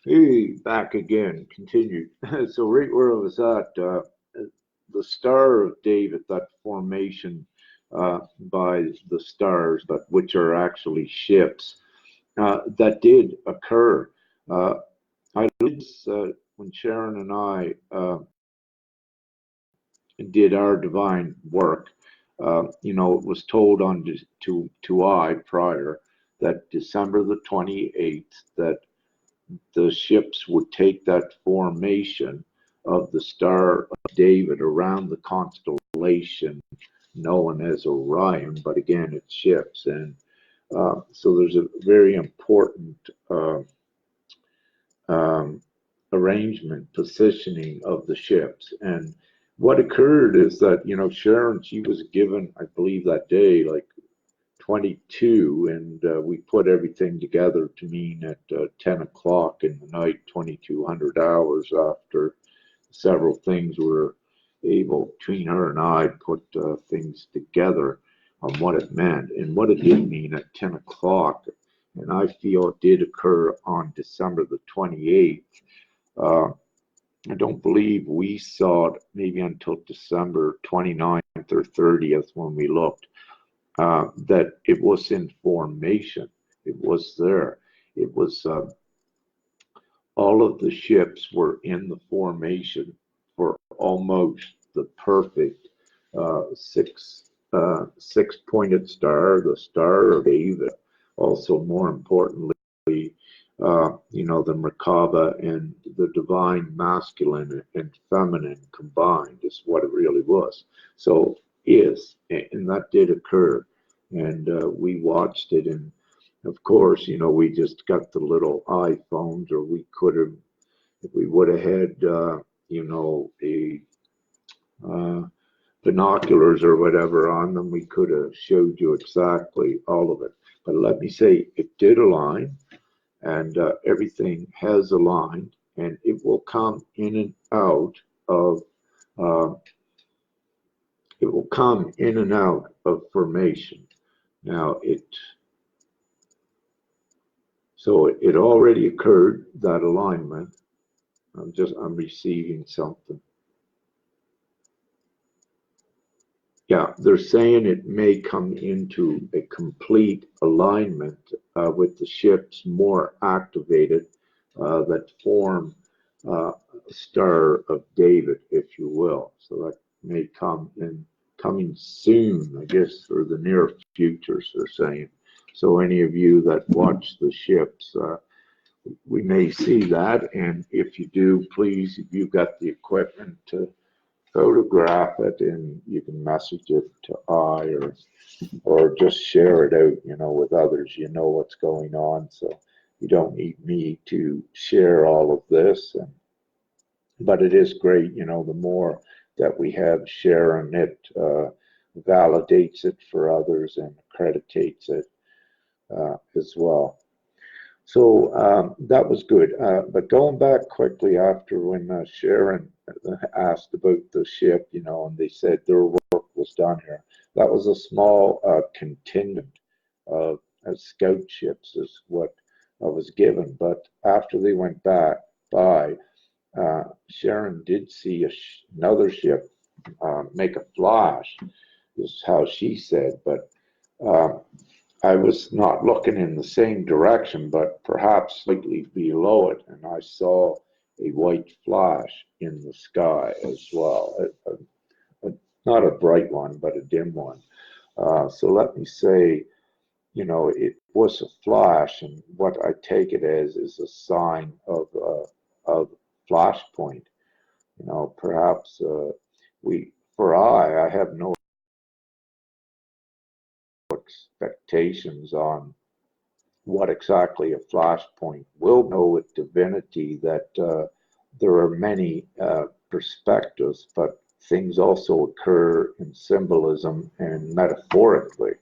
Hey, back again. Continued. So right where I was at, the Star of David, that formation by the stars, that which are actually ships, that did occur. Uh, I did when Sharon and I did our divine work. It was told on to I prior that December the 28th that the ships would take that formation of the Star of David around the constellation known as Orion, but again, it's ships. And so there's a very important um, arrangement, positioning of the ships. And what occurred is that, Sharon, she was given, I believe, that day, like 22, and we put everything together to mean at 10 o'clock in the night, 2200 hours after several things were able, between her and I, put things together on what it meant and what it did mean at 10 o'clock. And I feel it did occur on December the 28th. Uh, I don't believe we saw it maybe until December 29th or 30th when we looked, that it was in formation. It was there. It was all of the ships were in the formation for almost the perfect six pointed star, the Star of David. Also, more importantly, the Merkaba and the divine masculine and feminine combined is what it really was. So and that did occur, and we watched it, and of course, we just got the little iPhones, or we could have, if we would have had, a uh, binoculars or whatever on them, we could have showed you exactly all of it. But let me say, it did align, and everything has aligned, and it will come in and out of uh, it will come in and out of formation. Now so it already occurred, that alignment. I'm receiving something. Yeah, they're saying it may come into a complete alignment with the ships more activated that form a Star of David, if you will. So that may coming soon, I guess, or the near future, they're saying. So any of you that watch the ships, we may see that. And if you do, please, if you've got the equipment to photograph it, and you can message it to I, or just share it out, with others. You know what's going on, so you don't need me to share all of this. But it is great, the more that we have sharing it, validates it for others and accreditates it as well. So that was good. But going back quickly after when Sharon asked about the ship, and they said their work was done here. That was a small contingent of scout ships, is what I was given. But after they went back by, Sharon did see another ship make a flash, is how she said. But uh, I was not looking in the same direction, but perhaps slightly below it, and I saw a white flash in the sky as well. Not a bright one, but a dim one. So let me say, it was a flash, and what I take it as is a sign of flashpoint. Perhaps I have no expectations on what exactly a flashpoint will know with divinity, that there are many perspectives, but things also occur in symbolism and metaphorically.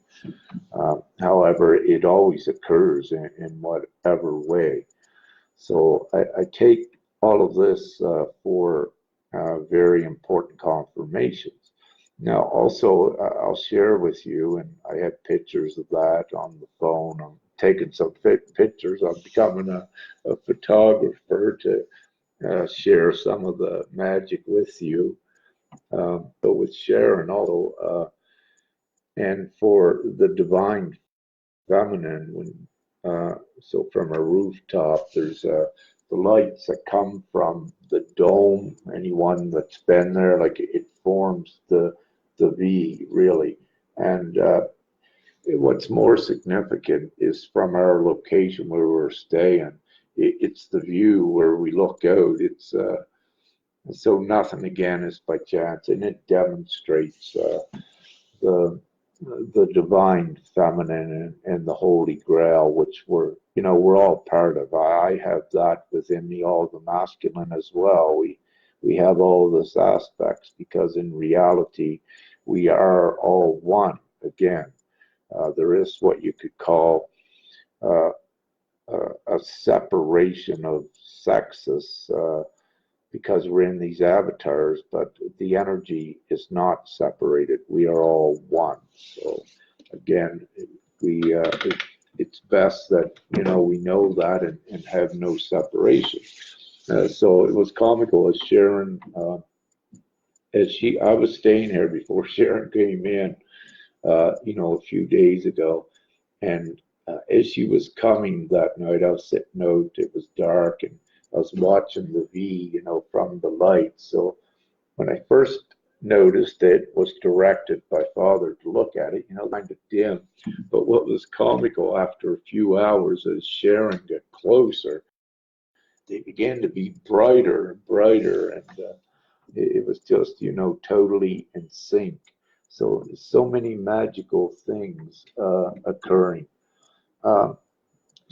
However, it always occurs in whatever way. So I take all of this for very important confirmations. Now, also, I'll share with you, and I have pictures of that on the phone. taking some pictures. I'm becoming a photographer to share some of the magic with you, but with Sharon also, and for the divine feminine. So from a rooftop, there's the lights that come from the dome. Anyone that's been there, like it forms the V really, and what's more significant is from our location where we're staying. It's the view where we look out. It's so nothing again is by chance, and it demonstrates the the divine feminine and the Holy Grail, which we're all part of. I have that within me, all the masculine as well. We have all those aspects because in reality we are all one again. There is what you could call uh, a separation of sexes because we're in these avatars, but the energy is not separated. We are all one. So again, it's best that we know that and have no separation. So it was comical as Sharon, I was staying here before Sharon came in, a few days ago, and as she was coming that night, I was sitting out. It was dark, and I was watching the V, from the light. So when I first noticed it, was directed by Father to look at it, kind of dim. But what was comical after a few hours, as Sharon got closer, they began to be brighter and brighter, and it was just, totally in sync. So many magical things occurring. Uh,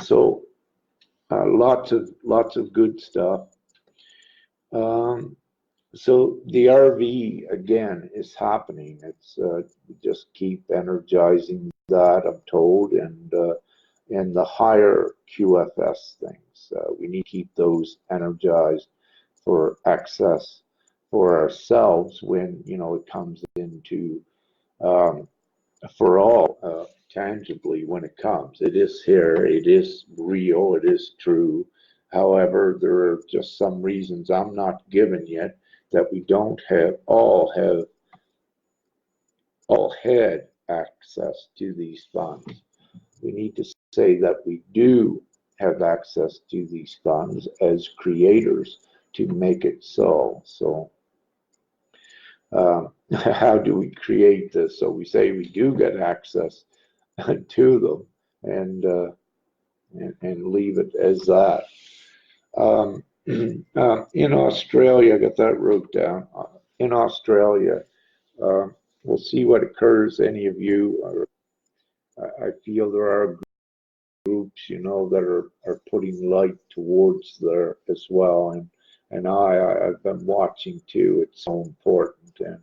so lots of good stuff. Um, so the RV again is happening. It's just keep energizing that, I'm told, and the higher QFS things. We need to keep those energized for access for ourselves when it comes into um, for all tangibly when it comes. It is here, it is real, it is true. However, there are just some reasons I'm not given yet that we don't have all had access to these funds. We need to say that we do have access to these funds as creators to make it so. So how do we create this? So we say we do get access to them, and leave it as that. In Australia, I got that wrote down. In Australia, we'll see what occurs. Any of you, I feel there are groups, that are putting light towards there as well, and I've been watching too. It's so important, and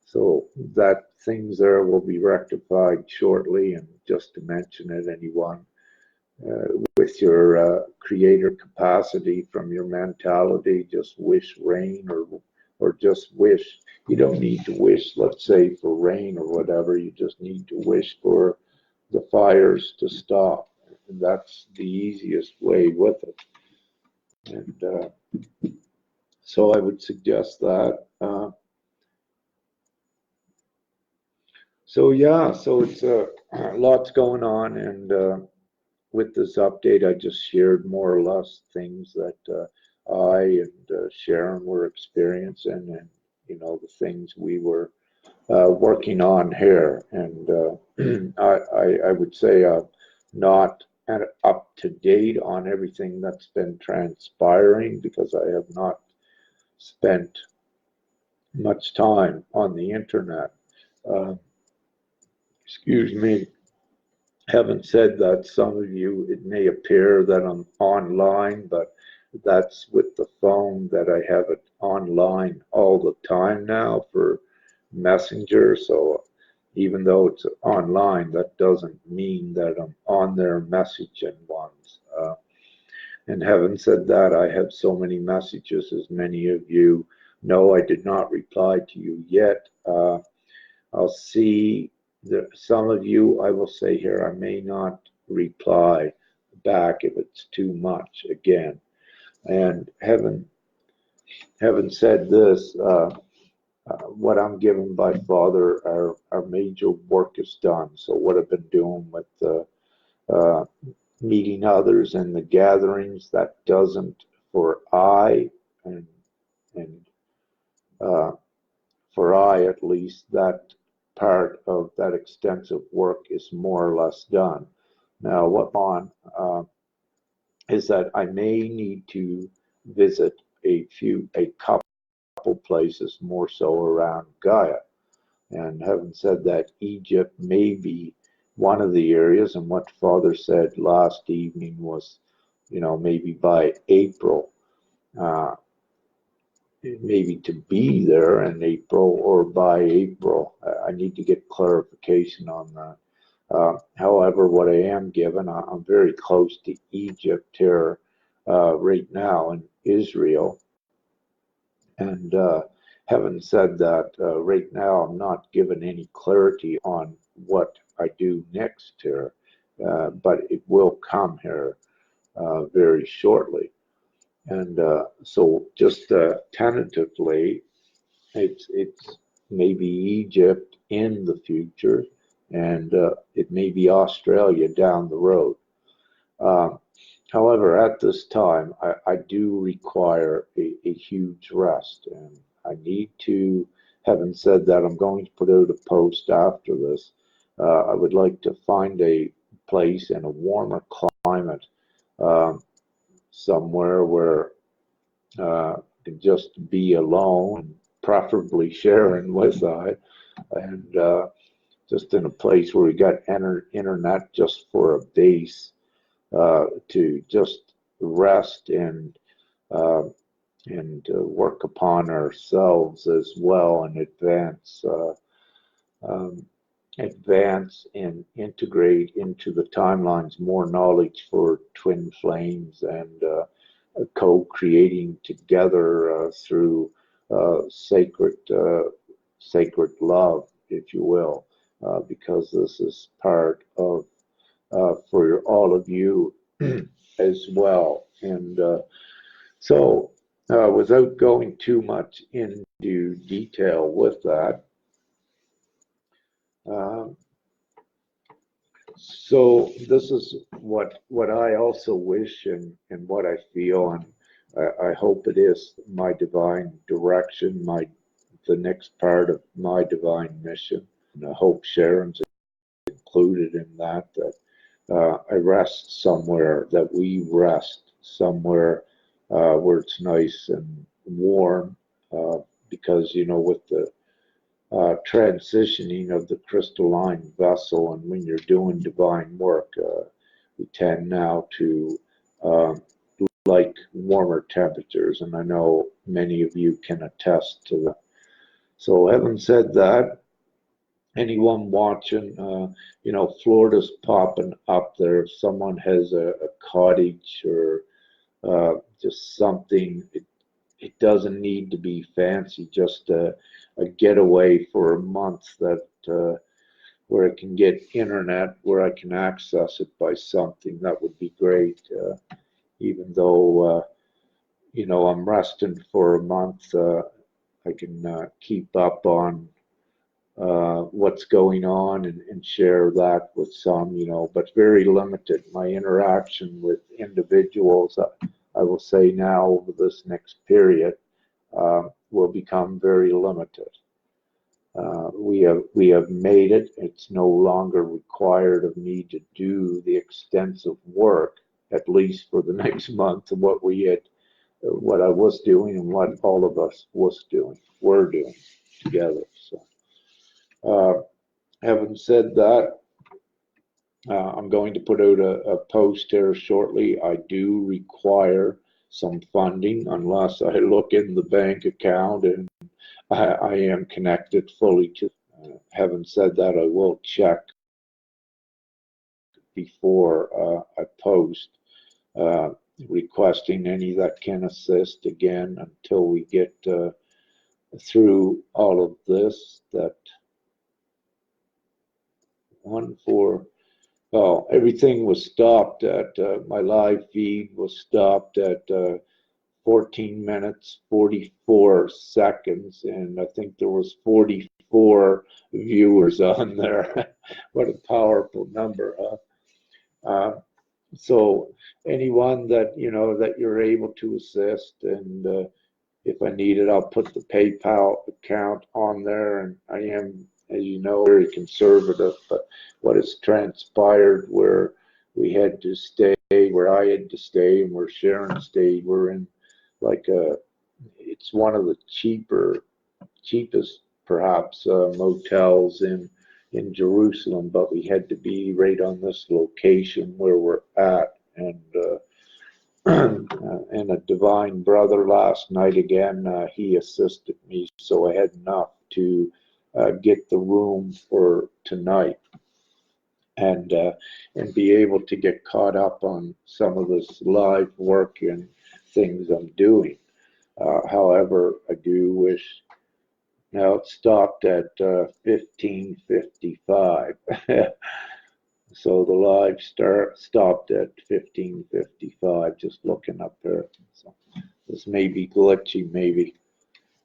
so that things there will be rectified shortly. And just to mention it, anyone with your creator capacity from your mentality, just wish rain or just wish. You don't need to wish, let's say, for rain or whatever. You just need to wish for the fires to stop. And that's the easiest way with it. And so I would suggest that. So it's lots going on, and with this update, I just shared more or less things that I and Sharon were experiencing, and the things we were working on here. And I would say not up to date on everything that's been transpiring because I have not spent much time on the internet. Uh, excuse me. Having said that, some of you, it may appear that I'm online, but that's with the phone that I have it online all the time now for Messenger. So even though it's online, that doesn't mean that I'm on there messaging ones. And having said that, I have so many messages, as many of you know. I did not reply to you yet. I'll see some of you, I will say here, I may not reply back if it's too much again. And having said this, what I'm given by Father, our major work is done. So what I've been doing with uh, meeting others in the gatherings, that doesn't, for I, and and uh, for I at least, that part of that extensive work is more or less done. Now, what on is that I may need to visit a couple places more so around Gaia. And having said that, Egypt may be one of the areas, and what Father said last evening was, maybe by April, uh, maybe to be there in April or by April. I need to get clarification on that. However, what I am given, I'm very close to Egypt here right now in Israel. And having said that, right now I'm not given any clarity on what I do next here, but it will come here very shortly. And so just tentatively, it's maybe Egypt in the future, and it may be Australia down the road. Um, However, at this time, I do require a huge rest, and I need to, having said that, I'm going to put out a post after this. I would like to find a place in a warmer climate, um, somewhere where I can just be alone, preferably sharing with I, and just in a place where we got internet just for a base, to just rest uh, and work upon ourselves as well, and um, advance and integrate into the timelines more knowledge for twin flames and co-creating together through sacred love, if you will, because this is part of for all of you as well. And without going too much into detail with that, um, so this is what I also wish and what I feel, and I hope it is my divine direction, the next part of my divine mission. And I hope Sharon's included in that. I rest somewhere, that we rest somewhere where it's nice and warm, because, with the transitioning of the crystalline vessel, and when you're doing divine work, we tend now to um, like warmer temperatures, and I know many of you can attest to that. So, having said that, anyone watching, Florida's popping up there. If someone has a cottage or just something, it doesn't need to be fancy, just a getaway for a month that where I can get internet, where I can access it by something, that would be great. Even though, I'm resting for a month, I can keep up on what's going on and share that with some, but very limited. My interaction with individuals, I will say now over this next period, will become very limited. We have made it. It's no longer required of me to do the extensive work, at least for the next month, of what I was doing and what all of us were doing together. So. Having said that, I'm going to put out a post here shortly. I do require some funding unless I look in the bank account and I am connected fully to. Having said that, I will check before I post, uh, requesting any that can assist again until we get through all of this. That one for Well, everything was stopped at, my live feed was stopped at 14 minutes, 44 seconds, and I think there was 44 viewers on there. What a powerful number, huh? So anyone that, that you're able to assist, and if I need it, I'll put the PayPal account on there. And I am, as you know, very conservative, but what has transpired where we had to stay, where I had to stay, and where Sharon stayed, we're in like it's one of the cheapest perhaps motels in Jerusalem, but we had to be right on this location where we're at, and and a divine brother last night again, he assisted me, so I had enough to get the room for tonight, and be able to get caught up on some of this live work and things I'm doing. However, I do wish. Now it stopped at 15:55. So the live stopped at 15:55, just looking up there. So this may be glitchy, maybe.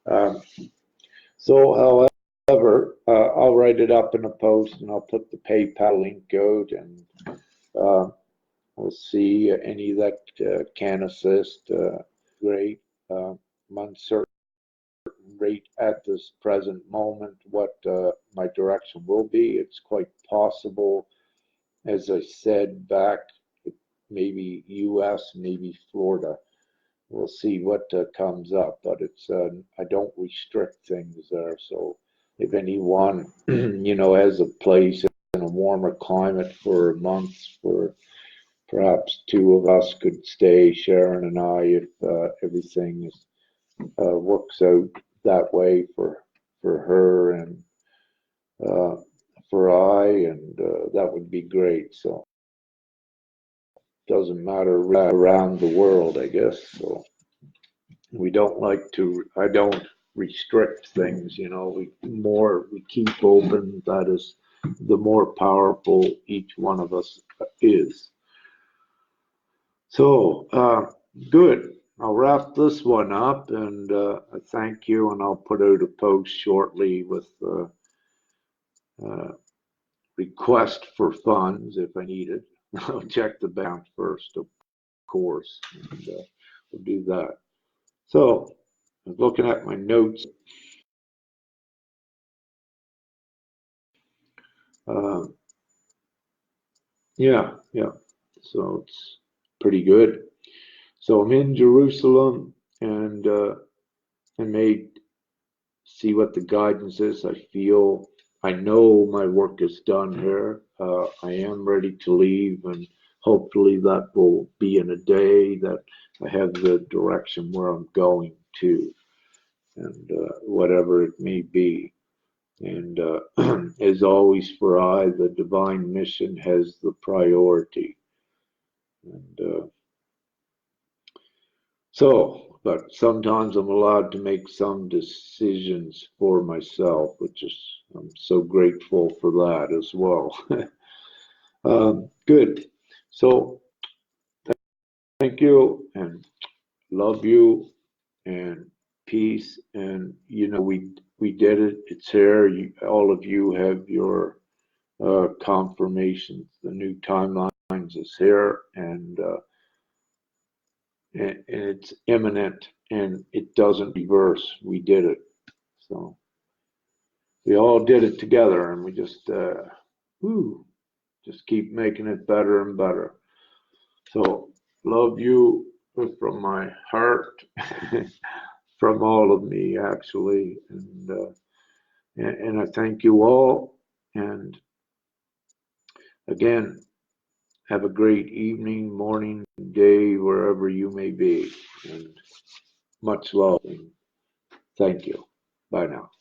Um, so, however, I'll write it up in a post, and I'll put the PayPal link out, and uh, we'll see any that can assist. Great. I'm uncertain right at this present moment what my direction will be. It's quite possible, as I said back, maybe US, maybe Florida. We'll see what comes up, but it's I don't restrict things there. So if anyone, has a place in a warmer climate for months, for perhaps two of us could stay, Sharon and I, if everything works out that way for her and uh, for I, and that would be great. So doesn't matter around the world, I guess. So we don't like to. I don't restrict things. We keep open. That is, the more powerful each one of us is. So good. I'll wrap this one up, and I thank you, and I'll put out a post shortly with request for funds if I need it. I'll check the bank first, of course, and we'll do that. So, looking at my notes, uh, yeah, yeah. So it's pretty good. So I'm in Jerusalem, and I may see what the guidance is. I know my work is done here. I am ready to leave, and hopefully that will be in a day that I have the direction where I'm going to, and whatever it may be. And as always, for I, the divine mission has the priority. And but sometimes I'm allowed to make some decisions for myself, which is, I'm so grateful for that as well. Good. So thank you, and love you, and peace. And we did it. It's here. All of you have your confirmations. The new timelines is here, and it's imminent, and it doesn't reverse. We did it. So we all did it together, and we woo, just keep making it better and better. So love you from my heart, from all of me actually, and I thank you all. And again, have a great evening, morning, day, wherever you may be, and much love. And thank you. Bye now.